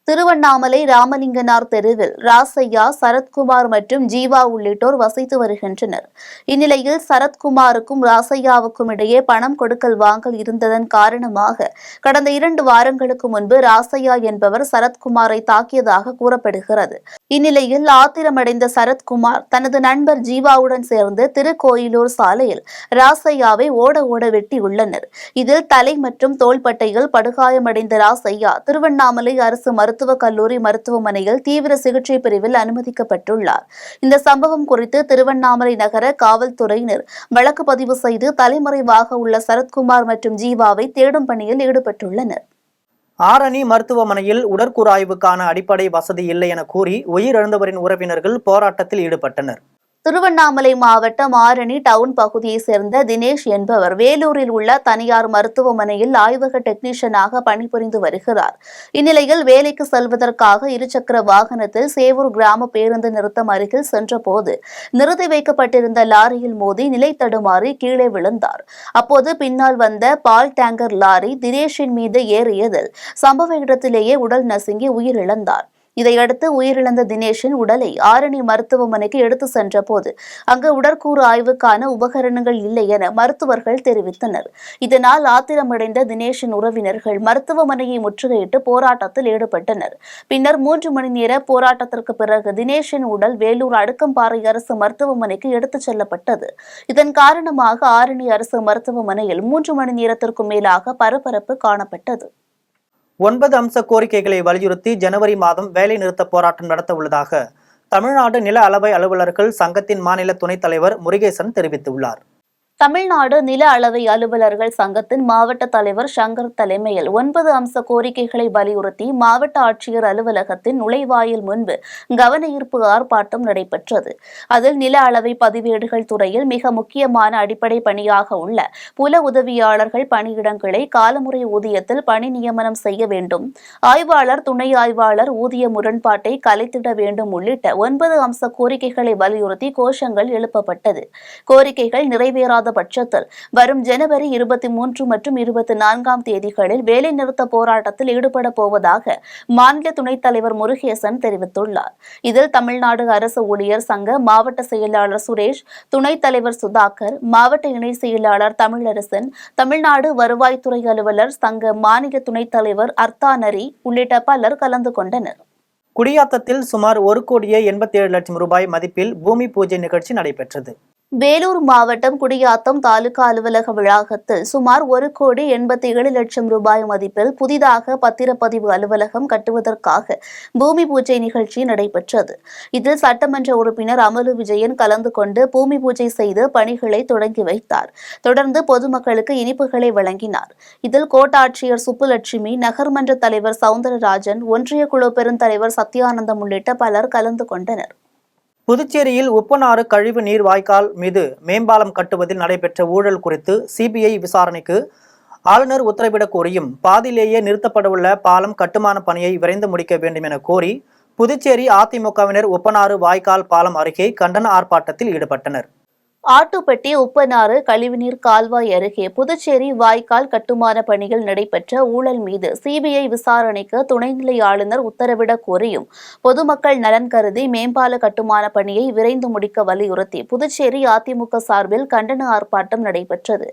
திருவண்ணாமலை ராமலிங்கனார் தெருவில் ராசையா, சரத்குமார் மற்றும் ஜீவா உள்ளிட்டோர் வசித்து வருகின்றனர். இந்நிலையில் சரத்குமாருக்கும் ராசையாவுக்கும் இடையே பணம் கொடுக்கல் வாங்கல் இருந்ததன் காரணமாக கடந்த 2 வாரங்களுக்கு முன்பு ராசையா என்பவர் சரத்குமாரை தாக்கியதாக கூறப்படுகிறது. இந்நிலையில் ஆத்திரமடைந்த சரத்குமார் தனது நண்பர் ஜீவாவுடன் சேர்ந்து திருக்கோயிலூர் சாலையில் ராசையாவை ஓட வெட்டியுள்ளனர். இதில் தலை மற்றும் தோள்பட்டையில் படுகாயமடைந்த ராசையா திருவண்ணாமலை அரசு மருத்துவக் கல்லூரி மருத்துவமனையில் தீவிர சிகிச்சை பிரிவில் அனுமதிக்கப்பட்டுள்ளார். இந்த சம்பவம் குறித்து திருவண்ணாமலை நகர காவல்துறையினர் வழக்கு பதிவு செய்து தலைமறைவாக உள்ள சரத்குமார் மற்றும் ஜீவாவை தேடும் பணியில் ஈடுபட்டுள்ளனர். ஆரணி மருத்துவமனையில் உடற்கூறாய்வுக்கான அடிப்படை வசதி இல்லை என கூறி உயிரிழந்தவரின் உறவினர்கள் போராட்டத்தில் ஈடுபட்டனர். திருவண்ணாமலை மாவட்டம் ஆரணி டவுன் பகுதியைச் சேர்ந்த தினேஷ் என்பவர் வேலூரில் உள்ள தனியார் மருத்துவமனையில் ஆய்வக டெக்னீஷியனாக பணிபுரிந்து வருகிறார். இந்நிலையில் வேலைக்கு செல்வதற்காக 2 சக்கர வாகனத்தில் சேவூர் கிராம பேருந்து நிறுத்தம் அருகில் சென்றபோது நிறுத்தி வைக்கப்பட்டிருந்த லாரியில் மோதி நிலை தடுமாறி கீழே விழுந்தார். அப்போது பின்னால் வந்த பால் டேங்கர் லாரி தினேஷின் மீது ஏறியதில் சம்பவ இடத்திலேயே உடல் நசுங்கி உயிரிழந்தார். இதையடுத்து உயிரிழந்த தினேஷின் உடலை ஆரணி மருத்துவமனைக்கு எடுத்து சென்ற போது அங்கு உடற்கூறு ஆய்வுக்கான உபகரணங்கள் இல்லை என மருத்துவர்கள் தெரிவித்தனர். இதனால் ஆத்திரமடைந்த தினேஷின் உறவினர்கள் மருத்துவமனையை முற்றுகையிட்டு போராட்டத்தில் ஈடுபட்டனர். பின்னர் 3 மணி நேர போராட்டத்திற்கு பிறகு தினேஷின் உடல் வேலூர் அடுக்கம்பாறை அரசு மருத்துவமனைக்கு எடுத்துச் செல்லப்பட்டது. இதன் காரணமாக ஆரணி அரசு மருத்துவமனையில் 3 மணி நேரத்திற்கும் மேலாக பரபரப்பு காணப்பட்டது. 9 அம்ச கோரிக்கைகளை வலியுறுத்தி ஜனவரி மாதம் வேலை நிறுத்த போராட்டம் நடத்த உள்ளதாக தமிழ்நாடு நில அளவை அலுவலர்கள் சங்கத்தின் மாநில துணைத் தலைவர் முருகேசன் தெரிவித்துள்ளார். தமிழ்நாடு நில அளவை அலுவலர்கள் சங்கத்தின் மாவட்ட தலைவர் சங்கர் தலைமையில் 9 அம்ச கோரிக்கைகளை வலியுறுத்தி மாவட்ட ஆட்சியர் அலுவலகத்தின் நுழைவாயில் முன்பு கவன ஈர்ப்பு ஆர்ப்பாட்டம் நடைபெற்றது. அதில் நில அளவை பதிவேடுகள் துறையில் மிக முக்கியமான அடிப்படை பணியாக உள்ள புல உதவியாளர்கள் பணியிடங்களை காலமுறை ஊதியத்தில் பணி நியமனம் செய்ய வேண்டும், ஆய்வாளர் துணை ஆய்வாளர் ஊதிய முரண்பாட்டை கலைத்திட வேண்டும் உள்ளிட்ட 9 அம்ச கோரிக்கைகளை வலியுறுத்தி கோஷங்கள் எழுப்பப்பட்டது. கோரிக்கைகள் நிறைவேறாத பட்சத்தில் வரும் ஜனவரி 23 மற்றும் 24ஆம் தேதிகளில் வேலைநிறுத்த போராட்டத்தில் ஈடுபட போவதாக மாநில துணைத் தலைவர் முருகேசன் தெரிவித்துள்ளார். இதில் தமிழ்நாடு அரசு ஊழியர் சங்க மாவட்ட செயலாளர் சுரேஷ், துணைத் தலைவர் சுதாகர், மாவட்ட இணை செயலாளர் தமிழரசன், தமிழ்நாடு வருவாய்த்துறை அலுவலர் சங்க மாநில துணைத் தலைவர் அர்த்தானரி உள்ளிட்ட பலர் கலந்து கொண்டனர். குடியாத்தத்தில் சுமார் 1,87,00,000 ரூபாய் மதிப்பில் பூமி பூஜை நிகழ்ச்சி நடைபெற்றது. வேலூர் மாவட்டம் குடியாத்தம் தாலுகா அலுவலக வளாகத்தில் சுமார் 1,87,00,000 ரூபாய் மதிப்பில் புதிதாக பத்திரப்பதிவு அலுவலகம் கட்டுவதற்காக பூமி பூஜை நிகழ்ச்சி நடைபெற்றது. இதில் சட்டமன்ற உறுப்பினர் அமலு விஜயன் கலந்து கொண்டு பூமி பூஜை செய்து பணிகளை தொடங்கி வைத்தார். தொடர்ந்து பொதுமக்களுக்கு இனிப்புகளை வழங்கினார். இதில் கோட்டாட்சியர் சுப்புலட்சுமி, நகர்மன்ற தலைவர் சவுந்தரராஜன், ஒன்றிய குழு பெருந்தலைவர் சத்யானந்தம் உள்ளிட்ட பலர் கலந்து கொண்டனர். புதுச்சேரியில் உப்பனாறு கழிவு நீர் வாய்க்கால் மீது மேம்பாலம் கட்டுவதில் நடைபெற்ற ஊழல் குறித்து சிபிஐ விசாரணைக்கு ஆளுநர் உத்தரவிடக் கோரியும் பாதியிலேயே நிறுத்தப்படவுள்ள பாலம் கட்டுமான பணியை விரைந்து முடிக்க வேண்டும் என கோரி புதுச்சேரி அதிமுகவினர் உப்பனாறு வாய்க்கால் பாலம் அருகே கண்டன ஆர்ப்பாட்டத்தில் ஈடுபட்டனர். ஆட்டுப்பட்டி உப்பனாறு கழிவுநீர் கால்வாய் அருகே புதுச்சேரி வாய்க்கால் கட்டுமான பணிகள் நடைபெற்ற ஊழல் மீது சிபிஐ விசாரணைக்கு துணைநிலை ஆளுநர் உத்தரவிடக் கோரியும் பொதுமக்கள் நலன் கருதி மேம்பால கட்டுமான பணியை விரைந்து முடிக்க வலியுறுத்தி புதுச்சேரி அதிமுக சார்பில் கண்டன ஆர்ப்பாட்டம் நடைபெற்றது.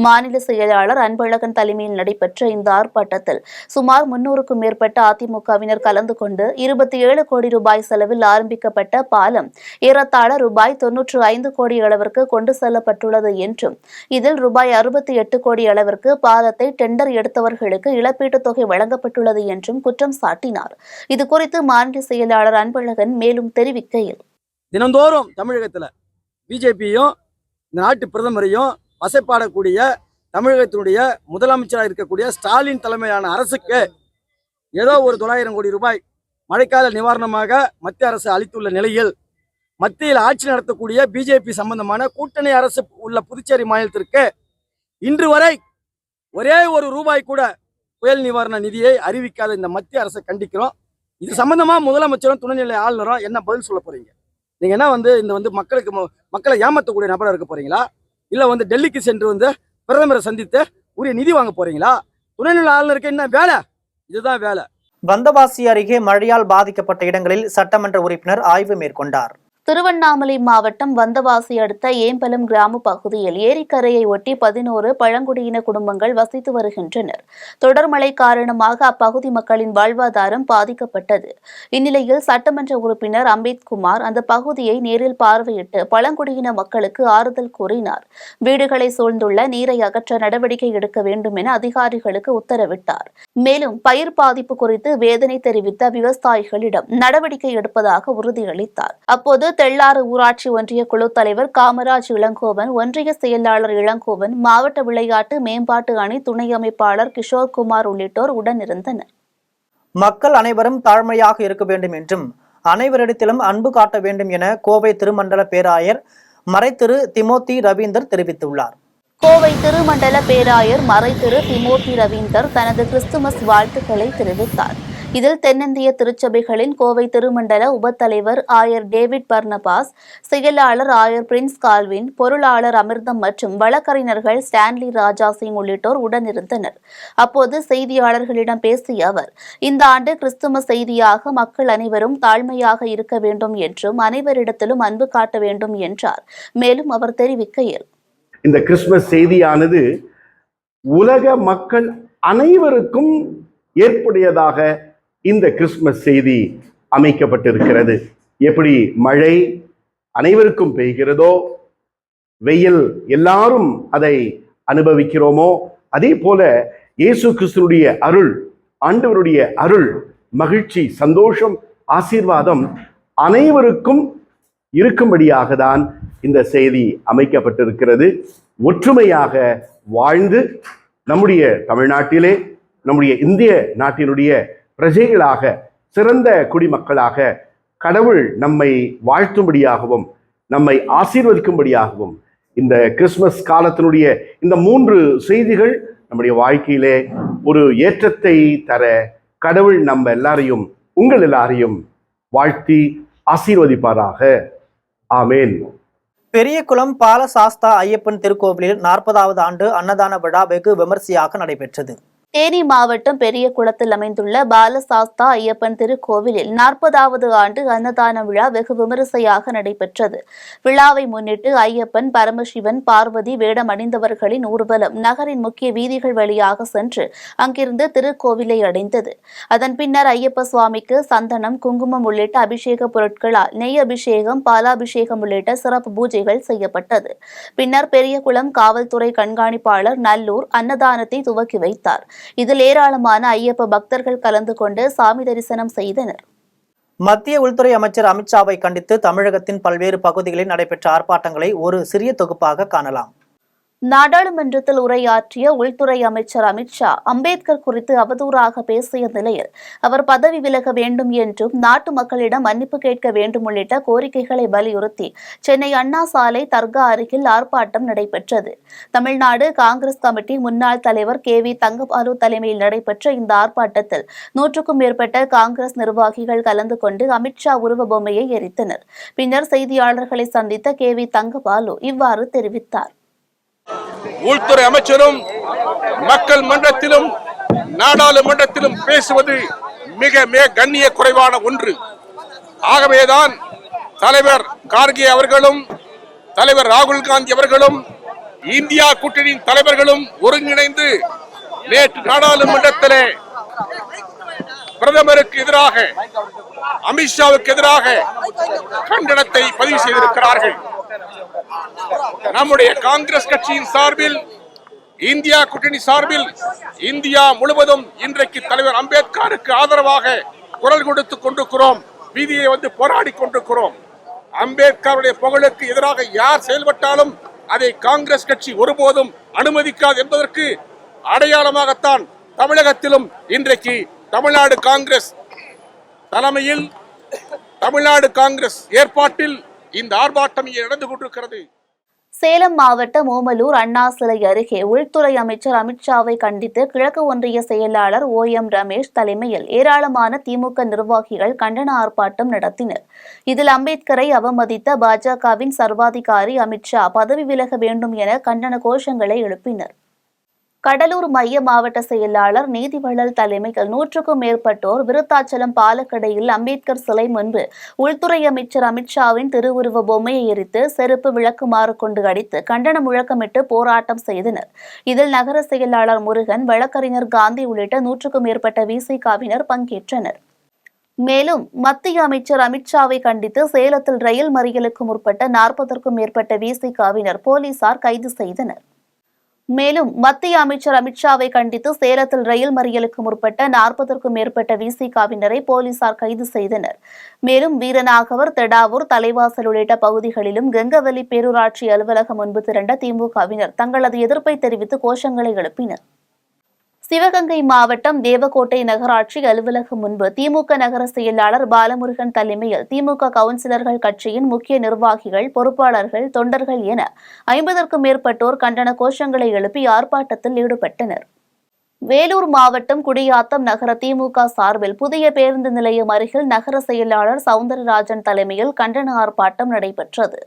மாநில செயலாளர் அன்பழகன் தலைமையில் நடைபெற்ற இந்த ஆர்ப்பாட்டத்தில் சுமார் 300க்கும் மேற்பட்ட அதிமுகவினர் கலந்து கொண்டு 27 கோடி ரூபாய் செலவில் ஆரம்பிக்கப்பட்ட பாலம் ஏறத்தாழ ரூபாய் 95 கோடி அளவிற்கு கொண்டு செல்லப்பட்டுள்ளது என்றும் இதில் ரூபாய் 68 கோடி அளவிற்கு பாலத்தை டெண்டர் எடுத்தவர்களுக்கு இழப்பீட்டுத் தொகை வழங்கப்பட்டுள்ளது என்றும் குற்றம் சாட்டினார். இதுகுறித்து மாநில செயலாளர் அன்பழகன் மேலும் தெரிவிக்கையில், தினந்தோறும் தமிழகத்துல பிஜேபியும் நாட்டு பிரதமரையும் வசைப்பாடக்கூடிய தமிழகத்தினுடைய முதலமைச்சராக இருக்கக்கூடிய ஸ்டாலின் தலைமையிலான அரசுக்கு ஏதோ ஒரு 900 கோடி ரூபாய் மழைக்கால நிவாரணமாக மத்திய அரசு அளித்துள்ள நிலையில் மத்தியில் ஆட்சி நடத்தக்கூடிய பிஜேபி சம்பந்தமான கூட்டணி அரசு உள்ள புதுச்சேரி மாநிலத்திற்கு இன்று வரை ஒரே ஒரு ரூபாய் கூட புயல் நிவாரண நிதியை அறிவிக்காத இந்த மத்திய அரசை கண்டிக்கிறோம். இது சம்பந்தமா முதலமைச்சரும் துணைநிலை ஆளுநரும் என்ன பதில் சொல்ல போறீங்க? நீங்க என்ன இந்த மக்களை ஏமாற்றக்கூடிய நபராக இருக்க போறீங்களா? இல்ல டெல்லிக்கு சென்று பிரதமரை சந்தித்து உரிய நிதி வாங்க போறீங்களா? துணைநிலை ஆளுநருக்கு என்ன வேலை? இதுதான் வேலை. வந்தவாசி அருகே மழையால் பாதிக்கப்பட்ட இடங்களில் சட்டமன்ற உறுப்பினர் ஆய்வு மேற்கொண்டார். திருவண்ணாமலை மாவட்டம் வந்தவாசி அடுத்த ஏம்பலம் கிராம பகுதியில் ஏரிக்கரையை ஒட்டி 11 பழங்குடியின குடும்பங்கள் வசித்து வருகின்றனர். தொடர் மழை காரணமாக அப்பகுதி மக்களின் வாழ்வாதாரம் பாதிக்கப்பட்டது. இந்நிலையில் சட்டமன்ற உறுப்பினர் அம்பேத்குமார் அந்த பகுதியை நேரில் பார்வையிட்டு பழங்குடியின மக்களுக்கு ஆறுதல் கூறினார். வீடுகளை சூழ்ந்துள்ள நீரை அகற்ற நடவடிக்கை எடுக்க வேண்டும் என அதிகாரிகளுக்கு உத்தரவிட்டார். மேலும் பயிர் பாதிப்பு குறித்து வேதனை தெரிவித்த விவசாயிகளிடம் நடவடிக்கை எடுப்பதாக உறுதியளித்தார். அப்போது தெள்ளாறு ஊராட்சி ஒன்றிய குழு தலைவர் காமராஜ் இளங்கோவன், ஒன்றிய செயலாளர் இளங்கோவன், மாவட்ட விளையாட்டு மேம்பாட்டு அணி துணை அமைப்பாளர் கிஷோர்குமார் உள்ளிட்டோர் உடனிருந்தனர். மக்கள் அனைவரும் தாழ்மையாக இருக்க வேண்டும் என்றும் அனைவரிடத்திலும் அன்பு காட்ட வேண்டும் என கோவை திருமண்டல பேராயர் மறைத்திரு திமோத்தி ரவீந்தர் தெரிவித்துள்ளார். கோவை திருமண்டல பேராயர் மறைத்திரு திமோத்தி ரவீந்தர் தனது கிறிஸ்துமஸ் வாழ்த்துக்களை தெரிவித்தார். இதில் தென்னிந்திய திருச்சபைகளின் கோவை திருமண்டல உபத்தலைவர் ஆயர் டேவிட் பர்னபாஸ், செயலாளர் ஆயர் பிரின்ஸ் கால்வின், பொருளாளர் அமிர்தம் மற்றும் வழக்கறிஞர்கள் ஸ்டான்லி ராஜா சிங் உள்ளிட்டோர் உடனிருந்தனர். அப்போது செய்தியாளர்களிடம் பேசிய அவர், இந்த ஆண்டு கிறிஸ்துமஸ் செய்தியாக மக்கள் அனைவரும் தாழ்மையாக இருக்க வேண்டும் என்றும் அனைவரிடத்திலும் அன்பு காட்ட வேண்டும் என்றார். மேலும் அவர் தெரிவிக்கையில், இந்த கிறிஸ்துமஸ் செய்தியானது உலக மக்கள் அனைவருக்கும் ஏற்புடையதாக இந்த கிறிஸ்துமஸ் செய்தி அமைக்கப்பட்டிருக்கிறது. எப்படி மழை அனைவருக்கும் பெய்கிறதோ, வெயில் எல்லாரும் அதை அனுபவிக்கிறோமோ, அதே போல இயேசு கிறிஸ்துவுடைய அருள், ஆண்டவருடைய அருள், மகிழ்ச்சி, சந்தோஷம், ஆசீர்வாதம் அனைவருக்கும் இருக்கும்படியாக தான் இந்த செய்தி அமைக்கப்பட்டிருக்கிறது. ஒற்றுமையாக வாழ்ந்து நம்முடைய தமிழ்நாட்டிலே நம்முடைய இந்திய நாட்டினுடைய பிரஜைகளாக சிறந்த குடிமக்களாக கடவுள் நம்மை வாழ்த்தும்படியாகவும் நம்மை ஆசீர்வதிக்கும்படியாகவும் இந்த கிறிஸ்மஸ் காலத்தினுடைய இந்த 3 செய்திகள் நம்முடைய வாழ்க்கையிலே ஒரு ஏற்றத்தை தர கடவுள் நம்ம எல்லாரையும் உங்கள் எல்லாரையும் வாழ்த்தி ஆசீர்வதிப்பாராக. ஆமேன். பெரியகுளம் பாலசாஸ்தா ஐயப்பன் திருக்கோவிலில் 40வது ஆண்டு அன்னதான விழா வெகு விமர்சையாக நடைபெற்றது. தேனி மாவட்டம் பெரியகுளத்தில் அமைந்துள்ள பாலசாஸ்தா ஐயப்பன் திருக்கோவிலில் 40வது ஆண்டு அன்னதான விழா வெகு விமரிசையாக நடைபெற்றது. விழாவை முன்னிட்டு ஐயப்பன், பரமசிவன், பார்வதி வேடம் அணிந்தவர்களின் ஊர்வலம் நகரின் முக்கிய வீதிகள் வழியாக சென்று அங்கிருந்து திருக்கோவிலை அடைந்தது. அதன் பின்னர் ஐயப்ப சுவாமிக்கு சந்தனம், குங்குமம் உள்ளிட்ட அபிஷேக பொருட்களால் நெய் அபிஷேகம், பாலாபிஷேகம் உள்ளிட்ட சிறப்பு பூஜைகள் செய்யப்பட்டது. பின்னர் பெரியகுளம் காவல்துறை கண்காணிப்பாளர் நல்லூர் அன்னதானத்தை துவக்கி வைத்தார். இதில் ஏராளமான ஐயப்ப பக்தர்கள் கலந்து கொண்டு சாமி தரிசனம் செய்தனர். மத்திய உள்துறை அமைச்சர் அமித்ஷாவை கண்டித்து தமிழகத்தின் பல்வேறு பகுதிகளில் நடைபெற்ற ஆர்ப்பாட்டங்களை ஒரு சிறிய தொகுப்பாக காணலாம். நாடாளுமன்றத்தில் உரையாற்றிய உள்துறை அமைச்சர் அமித்ஷா அம்பேத்கர் குறித்து அவதூறாக பேசிய நிலையில் அவர் பதவி விலக வேண்டும் என்றும் நாட்டு மக்களிடம் மன்னிப்பு கேட்க வேண்டும் உள்ளிட்ட கோரிக்கைகளை வலியுறுத்தி சென்னை அண்ணா சாலை தர்கா அருகில் ஆர்ப்பாட்டம் நடைபெற்றது. தமிழ்நாடு காங்கிரஸ் கமிட்டி முன்னாள் தலைவர் KV தங்கபாலு தலைமையில் நடைபெற்ற இந்த ஆர்ப்பாட்டத்தில் 100க்கும் மேற்பட்ட காங்கிரஸ் நிர்வாகிகள் கலந்து கொண்டு அமித்ஷா உருவ பொம்மையை எரித்தனர். பின்னர் செய்தியாளர்களை சந்தித்த KV தங்கபாலு இவ்வாறு தெரிவித்தார். உள்துறை அமைச்சரும் மக்கள் மன்றத்திலும் நாடாளுமன்றத்திலும் பேசுவது மிக கண்ணிய குறைவான ஒன்று. ஆகவேதான் தலைவர் கார்கே அவர்களும் தலைவர் ராகுல் காந்தி அவர்களும் இந்தியா கூட்டணியின் தலைவர்களும் ஒருங்கிணைந்து நேற்று நாடாளுமன்றத்திலே பிரதமருக்கு எதிராக, அமித்ஷாவுக்கு எதிராக கண்டனத்தை பதிவு செய்திருக்கிறார்கள். நம்முடைய காங்கிரஸ் கட்சியின் சார்பில், இந்தியா கூட்டணி சார்பில் இந்தியா முழுவதும் இன்றைக்கு தலைவர் அம்பேத்கருக்கு ஆதரவாக குரல் கொடுத்துக் கொண்டிருக்கிறோம். வீதியை வந்து போராடி கொண்டிருக்கிறோம். அம்பேத்கருடைய புகழுக்கு எதிராக யார் செயல்பட்டாலும் அதை காங்கிரஸ் கட்சி ஒருபோதும் அனுமதிக்காது என்பதற்கு அடையாளமாகத்தான் தமிழகத்திலும் இன்றைக்கு தமிழ்நாடு காங்கிரஸ் தலைமையில், தமிழ்நாடு காங்கிரஸ் ஏற்பாட்டில் இந்த ஆர்ப்பாட்டம் நடந்து கொண்டிருக்கிறது. சேலம் மாவட்டம் ஓமலூர் அண்ணா சிலை அருகே உள்துறை அமைச்சர் அமித்ஷாவை கண்டித்து கிழக்கு ஒன்றிய செயலாளர் OM ரமேஷ் தலைமையில் ஏராளமான திமுக நிர்வாகிகள் கண்டன ஆர்ப்பாட்டம் நடத்தினர். இதில் அம்பேத்கரை அவமதித்த பாஜகவின் சர்வாதிகாரி அமித்ஷா பதவி விலக வேண்டும் என கண்டன கோஷங்களை எழுப்பினர். கடலூர் மைய மாவட்ட செயலாளர் நீதிவள்ளல் தலைமையில் 100க்கும் மேற்பட்டோர் விருத்தாச்சலம் பாலக்கடையில் அம்பேத்கர் சிலை முன்பு உள்துறை அமைச்சர் அமித்ஷாவின் திருவுருவ பொம்மையை எரித்து செருப்பு விளக்குமாறு கொண்டு அடித்து கண்டன முழக்கமிட்டு போராட்டம் செய்தனர். இதில் நகர செயலாளர் முருகன், வழக்கறிஞர் காந்தி உள்ளிட்ட 100க்கும் மேற்பட்ட VCKவினர் பங்கேற்றனர். மேலும் மத்திய அமைச்சர் அமித்ஷாவை கண்டித்து சேலத்தில் ரயில் மறியலுக்கு முற்பட்ட 40க்கும் மேற்பட்ட VCKவினர் போலீசார் கைது செய்தனர். மேலும் மத்திய அமைச்சர் அமித்ஷாவை கண்டித்து சேலத்தில் ரயில் மறியலுக்கு முற்பட்ட 40க்கும் மேற்பட்ட VCKவினரை போலீசார் கைது செய்தனர். மேலும் வீரநாகவர், தெடாவூர், தலைவாசல் உள்ளிட்ட பகுதிகளிலும் கெங்கவல்லி பேரூராட்சி அலுவலகம் முன்பு திரண்ட திமுகவினர் தங்களது எதிர்ப்பை தெரிவித்து கோஷங்களை எழுப்பினர். சிவகங்கை மாவட்டம் தேவக்கோட்டை நகராட்சி அலுவலகம் முன்பு திமுக நகர செயலாளர் பாலமுருகன் தலைமையில் திமுக கவுன்சிலர்கள், கட்சியின் முக்கிய நிர்வாகிகள், பொறுப்பாளர்கள், தொண்டர்கள் என 50க்கும் மேற்பட்டோர் கண்டன கோஷங்களை எழுப்பி ஆர்ப்பாட்டத்தில் ஈடுபட்டனர். வேலூர் மாவட்டம் குடியாத்தம் நகர திமுக சார்பில் புதிய பேருந்து நிலையம் அருகில் நகர செயலாளர் சவுந்தரராஜன் தலைமையில் கண்டன ஆர்ப்பாட்டம் நடைபெற்றது.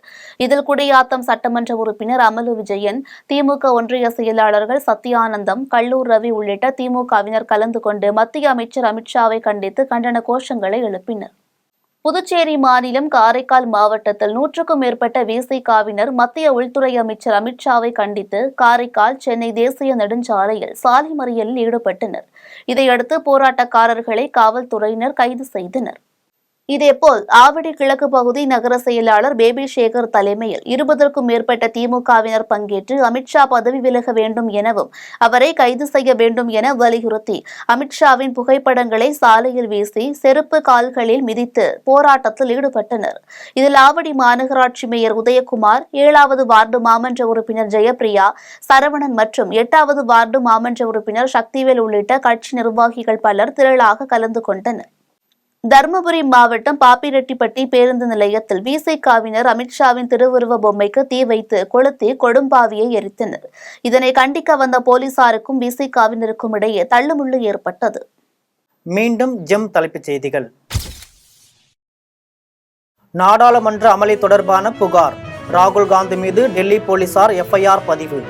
இதில் குடியாத்தம் சட்டமன்ற உறுப்பினர் அமலு விஜயன், திமுக ஒன்றிய செயலாளர்கள் சத்யானந்தம், கல்லூர் ரவி உள்ளிட்ட திமுகவினர் கலந்து கொண்டு மத்திய அமைச்சர் அமித்ஷாவை கண்டித்து கண்டன கோஷங்களை எழுப்பினர். புதுச்சேரி மாநிலம் காரைக்கால் மாவட்டத்தில் 100க்கும் மேற்பட்ட VCKவினர் மத்திய உள்துறை அமைச்சர் அமித்ஷாவை கண்டித்து காரைக்கால் சென்னை தேசிய நெடுஞ்சாலையில் சாலை மறியலில் ஈடுபட்டனர். இதையடுத்து போராட்டக்காரர்களை காவல்துறையினர் கைது செய்தனர். இதேபோல் ஆவடி கிழக்கு பகுதி நகர செயலாளர் பேபி சேகர் தலைமையில் 20க்கும் மேற்பட்ட திமுகவினர் பங்கேற்று அமித்ஷா பதவி விலக வேண்டும் எனவும் அவரை கைது செய்ய வேண்டும் என வலியுறுத்தி அமித்ஷாவின் புகைப்படங்களை சாலையில் வீசி செருப்பு கால்களில் மிதித்து போராட்டத்தில் ஈடுபட்டனர். இதில் ஆவடி மாநகராட்சி மேயர் உதயகுமார், 7வது வார்டு மாமன்ற உறுப்பினர் ஜெயப்பிரியா, சரவணன் மற்றும் 8வது வார்டு மாமன்ற உறுப்பினர் சக்திவேல் உள்ளிட்ட கட்சி நிர்வாகிகள் பலர் திரளாக கலந்து கொண்டனர். தருமபுரி மாவட்டம் பாப்பிரெட்டிப்பட்டி பேருந்து நிலையத்தில் விசிகாவினர் அமித்ஷாவின் திருவுருவ பொம்மைக்கு தீ வைத்து கொளுத்தி கொடும்பாவியை எரித்தனர். இதனை கண்டிக்க வந்த போலீசாருக்கும் விசிகாவினருக்கும் இடையே தள்ளுமுள்ளு ஏற்பட்டது. மீண்டும் ஜெம் தலைப்புச் செய்திகள். நாடாளுமன்ற அமளி தொடர்பான புகார், ராகுல் காந்தி மீது டெல்லி போலீசார் எஃப்ஐஆர் பதிவு.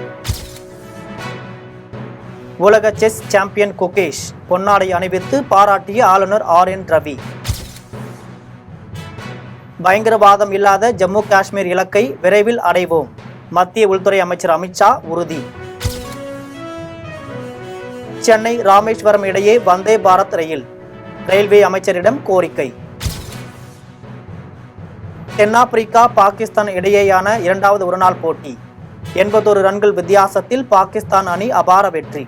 உலக செஸ் சாம்பியன் குகேஷ் பொன்னாடை அணிவித்து பாராட்டிய ஆளுநர் RN ரவி. பயங்கரவாதம் இல்லாத ஜம்மு காஷ்மீர் இலக்கை விரைவில் அடைவோம், மத்திய உள்துறை அமைச்சர் அமித்ஷா உறுதி. சென்னை ராமேஸ்வரம் இடையே வந்தே பாரத் ரயில், ரயில்வே அமைச்சரிடம் கோரிக்கை. தென்னாப்பிரிக்கா பாகிஸ்தான் இடையேயான 2வது ஒருநாள் போட்டி, 81 ரன்கள் வித்தியாசத்தில் பாகிஸ்தான் அணி அபார வெற்றி.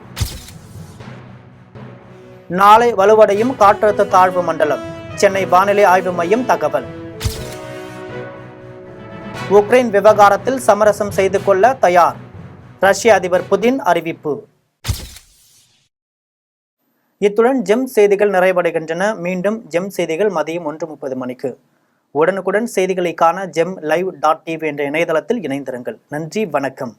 நாளை வலுவடையும் காற்றழுத்த தாழ்வு மண்டலம், சென்னை வானிலை ஆய்வு மையம் தகவல். உக்ரைன் விவகாரத்தில் சமரசம் செய்து கொள்ள தயார், ரஷ்ய அதிபர் புதின் அறிவிப்பு. இத்துடன் ஜெம் செய்திகள் நிறைவடைகின்றன. மீண்டும் ஜெம் செய்திகள் மதியம் 1:30 மணிக்கு. உடனுக்குடன் செய்திகளை காண GemLive.tv என்ற இணையதளத்தில் இணைந்திருங்கள். நன்றி, வணக்கம்.